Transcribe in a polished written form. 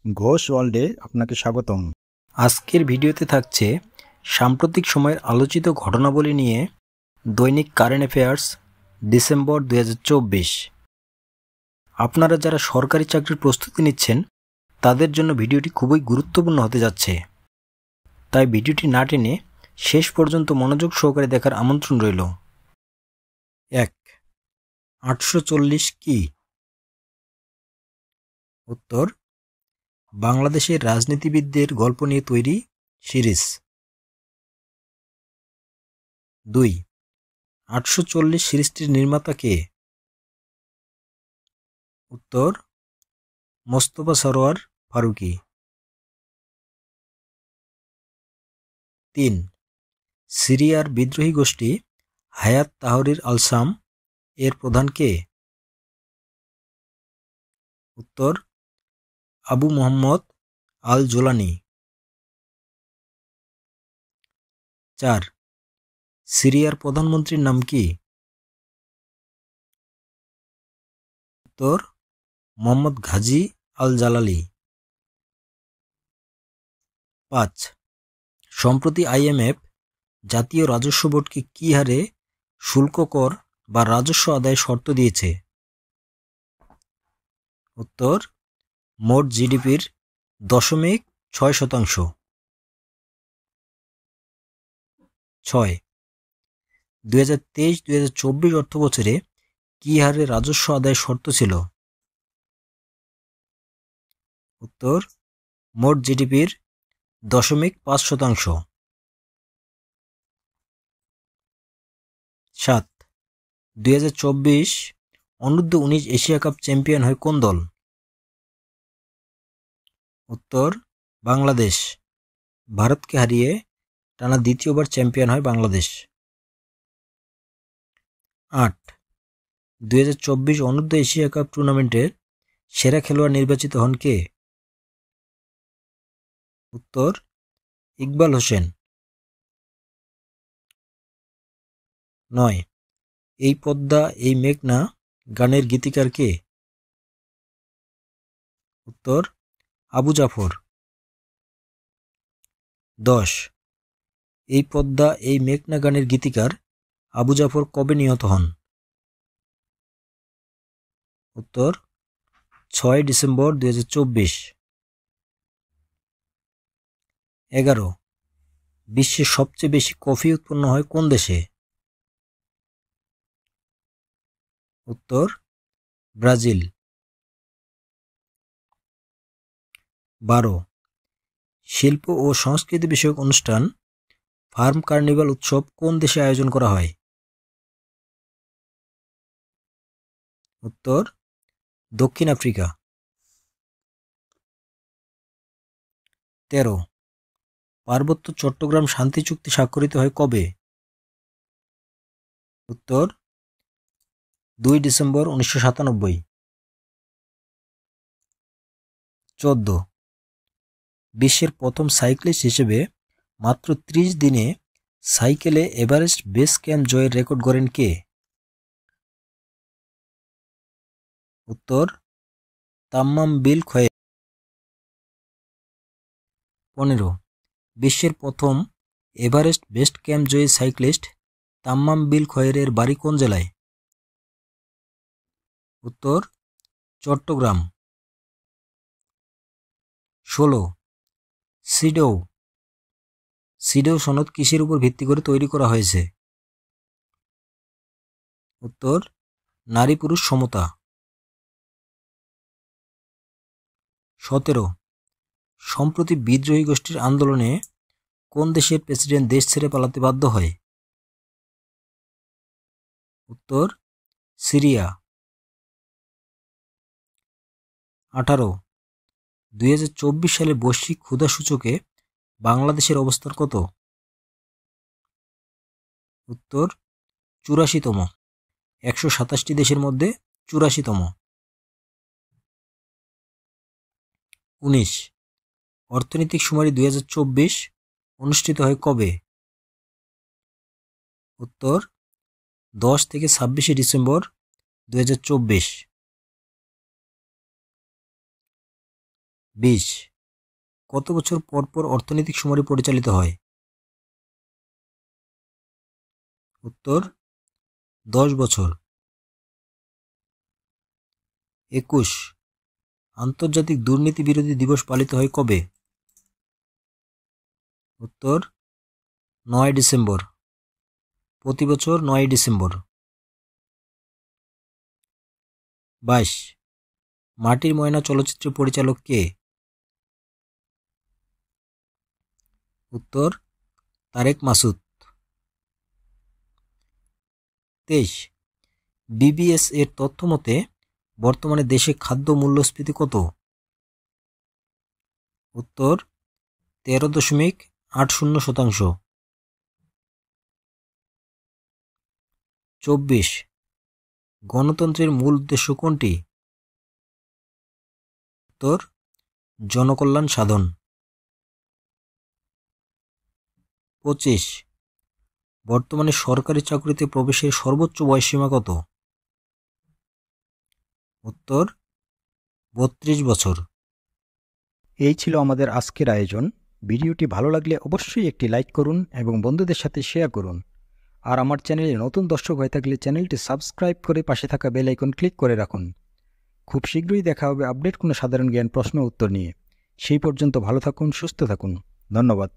ঘোষ ওয়ার্ল্ডে আপনাকে স্বাগতম। আজকের ভিডিওতে থাকছে সাম্প্রতিক সময়ের আলোচিত ঘটনাবলী নিয়ে দৈনিক কারেন্ট অ্যাফেয়ার্স ডিসেম্বর 2024। আপনারা যারা সরকারি চাকরির প্রস্তুতি নিচ্ছেন তাদের জন্য ভিডিওটি খুবই গুরুত্বপূর্ণ হতে যাচ্ছে, তাই ভিডিওটি না টেনে শেষ পর্যন্ত মনোযোগ সহকারে দেখার আমন্ত্রণ রইল। 1. 840 কি? উত্তর: বাংলাদেশের রাজনীতিবিদদের গল্প নিয়ে তৈরি সিরিজ। 2. 840 সিরিজটির নির্মাতা কে? উত্তর: মোস্তফা সরোয়ার ফারুকী। 3. সিরিয়ার বিদ্রোহী গোষ্ঠী হায়াত তাহরির আল-শাম এর প্রধান কে? উত্তর: আবু মোহাম্মদ আল জোলানি। 4. সিরিয়ার প্রধানমন্ত্রীর নাম কি? উত্তর: মোহাম্মদ ঘাজি আল জালালি। 5. সম্প্রতি IMF জাতীয় রাজস্ব বোর্ডকে কি হারে শুল্ক কর বা রাজস্ব আদায় শর্ত দিয়েছে? উত্তর: মোট জিডিপির 0.6%। 6. 2023-2024 অর্থবছরে কি হারে রাজস্ব আদায় শর্ত ছিল? উত্তর: মোট জিডিপির 0.5%। 7. 2024 অনূর্ধ্ব-19 এশিয়া কাপ চ্যাম্পিয়ন হয় কোন দল? উত্তর: বাংলাদেশ। ভারতকে হারিয়ে টানা দ্বিতীয়বার চ্যাম্পিয়ন হয় বাংলাদেশ। 8. 2024 অনূর্ধ্ব এশিয়া কাপ টুর্নামেন্টের সেরা খেলোয়াড় নির্বাচিত হন কে? উত্তর: ইকবাল হোসেন। 9. এই পদ্মা এই মেঘনা গানের গীতিকার কে? উত্তর: আবু জাফর। 10. এই পদ্মা এই মেঘনা গানের গীতিকার আবু জাফর কবে নিহত হন? উত্তর: 6 ডিসেম্বর 2024। 11. বিশ্বের সবচেয়ে বেশি কফি উৎপন্ন হয় কোন দেশে? উত্তর: ব্রাজিল। 12. শিল্প ও সংস্কৃতি বিষয়ক অনুষ্ঠান ফার্ম কার্নিভাল উৎসব কোন দেশে আয়োজন করা হয়? উত্তর: দক্ষিণ আফ্রিকা। 13. পার্বত্য চট্টগ্রাম শান্তি চুক্তি স্বাক্ষরিত হয় কবে? উত্তর: 2 ডিসেম্বর 1997। 14. বিশ্বের প্রথম সাইক্লিস্ট হিসেবে মাত্র 30 দিনে সাইকেলে এভারেস্ট বেস ক্যাম্প জয়ের রেকর্ড গড়েন কে? উত্তর: তাম্মাম বিল খয়ের। 15. বিশ্বের প্রথম এভারেস্ট বেস ক্যাম্প জয়ী সাইক্লিস্ট তাম্মাম বিল খয়েরের বাড়ি কোন জেলায়? উত্তর: চট্টগ্রাম। 16. সিডেও সনদ কিসের উপর ভিত্তি করে তৈরি করা হয়েছে? উত্তর: নারী পুরুষ সমতা। 17. সম্প্রতি বিদ্রোহী গোষ্ঠীর আন্দোলনে কোন দেশের প্রেসিডেন্ট দেশ ছেড়ে পালাতে বাধ্য হয়? উত্তর: সিরিয়া। 18. 2024 সালে বৈশ্বিক ক্ষুধা সূচকে বাংলাদেশের অবস্থান কত? উত্তর: 84তম। 127টি দেশের মধ্যে 84তম। 19. অর্থনৈতিক শুমারি 2024 অনুষ্ঠিত হয় কবে? উত্তর: 10 থেকে 26 ডিসেম্বর 2024। 20 কত বছর পর পর অর্থনৈতিক সুমারি পরিচালিত হয়? উত্তর 10 বছর। 21 আন্তর্জাতিক দুর্নীতি বিরোধী দিবস পালিত হয় কবে? উত্তর 9 ডিসেম্বর। প্রতি বছর 9 ডিসেম্বর। 22 মাটির ময়না চলচ্চিত্রের পরিচালক কে? উত্তর তারেক মাসুদ। 23 বিবিএস এর তথ্য মতে বর্তমানে দেশে খাদ্য মূল্যস্ফীতি কত? উত্তর 13.80%। 24 গণতন্ত্রের মূল উদ্দেশ্য কোনটি? উত্তর জনকল্যাণ সাধন। 25 বর্তমানে সরকারি চাকরিতে প্রবেশের সর্বোচ্চ বয়সসীমা কত? উত্তর 32 বছর। এই ছিল আমাদের আজকের আয়োজন। ভিডিওটি ভালো লাগলে অবশ্যই একটি লাইক করুন এবং বন্ধুদের সাথে শেয়ার করুন। আর আমার চ্যানেলে নতুন দর্শক হয়ে থাকলে চ্যানেলটি সাবস্ক্রাইব করে পাশে থাকা বেল আইকন ক্লিক করে রাখুন। খুব শীঘ্রই দেখা হবে আপডেট কোনো সাধারণ জ্ঞান প্রশ্ন উত্তর নিয়ে। সেই পর্যন্ত ভালো থাকুন, সুস্থ থাকুন। ধন্যবাদ।